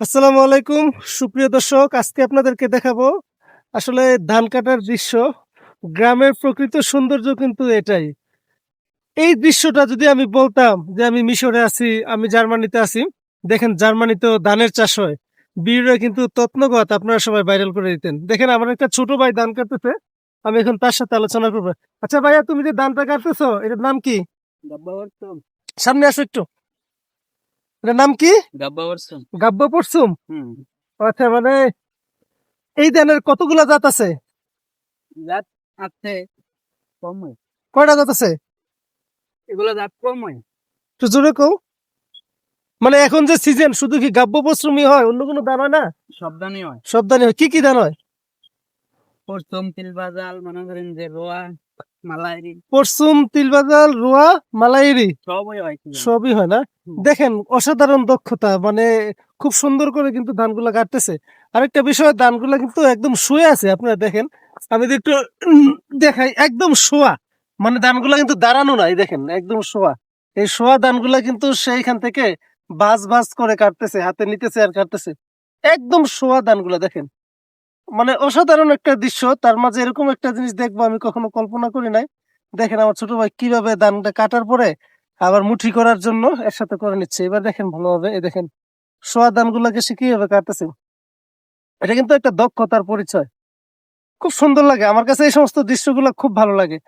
আসসালামু আলাইকুম সুপ্রিয় দর্শক, আজকে আপনাদেরকে দেখাবো আসলে ধান কাটার দৃশ্য। গ্রামের প্রকৃত সৌন্দর্য কিন্তু এটাই। এই দৃশ্যটা যদি আমি বলতাম যে আমি মিশরে আছি, আমি জার্মানিতে আছি, দেখেন জার্মানিতেও ধানের চাষ হয়। ভিডিওটা কিন্তু তৎনগত আপনারা সবাই ভাইরাল করে দিতেন। দেখেন আমার একটা ছোট ভাই ধান কাটতেছে, আমি এখন তার সাথে আলোচনা করবো। আচ্ছা ভাইয়া, তুমি যে ধানটা কাটতেছো এটার নাম কি? গাব্বা বর্ষম। সামনে আসো একটু। এটার নাম কি? গাব্বা বর্ষম। গাব্বা পরশুম। হুম। আচ্ছা, মানে এই ধানের কতগুলা জাত আছে? জাত আছে কম হয়। কয়টা জাত আছে? এগুলো জাত কম হয়। একটু জোরে কও। মানে এখন যে সিজন, শুধু কি গাব্য পশ্রমই হয়, অন্য কোনো ধান হয় না? সব ধানই হয়। সব ধানই হয়। কি কি ধান হয়? পরচম, তিলবাজাল, মনে করেন যে রোয়া, মালাইরি পরশুম, তিলবাজাল, রোয়া, মালাইরি সবই হয় কি জানি। সবই হয় না? হুম। দেখেন অসাধারণ দক্ষতা, মানে খুব সুন্দর করে কিন্তু ধানগুলা কাটতেছে। আরেকটা বিষয়, ধানগুলা কিন্তু একদম শুয়ে আছে, আপনারা দেখেন। আমি যদি একটু দেখাই, একদম শোয়া, মানে ধানগুলা কিন্তু দাঁড়ানো নাই, দেখেন একদম শোয়া। এই শোয়া ধানগুলা কিন্তু সেইখান থেকে ভাঁজ ভাঁজ করে কাটতেছে, হাতে নিতেছে আর কাটতেছে। একদম শোয়া ধানগুলা দেখেন, মানে অসাধারণ একটা দৃশ্য। তার মাঝে এরকম একটা জিনিস দেখবো আমি কখনো কল্পনা করি নাই। দেখেন আমার ছোট ভাই কিভাবে ধানটা কাটার পরে আবার মুঠি করার জন্য একসাথে করে নিচ্ছে। এবার দেখেন ভালোভাবে, এই দেখেন সোয়া ধানগুলাকে সে কিভাবে কাটতেছে। এটা কিন্তু একটা দক্ষতার পরিচয়। খুব সুন্দর লাগে, আমার কাছে এই সমস্ত দৃশ্যগুলো খুব ভালো লাগে।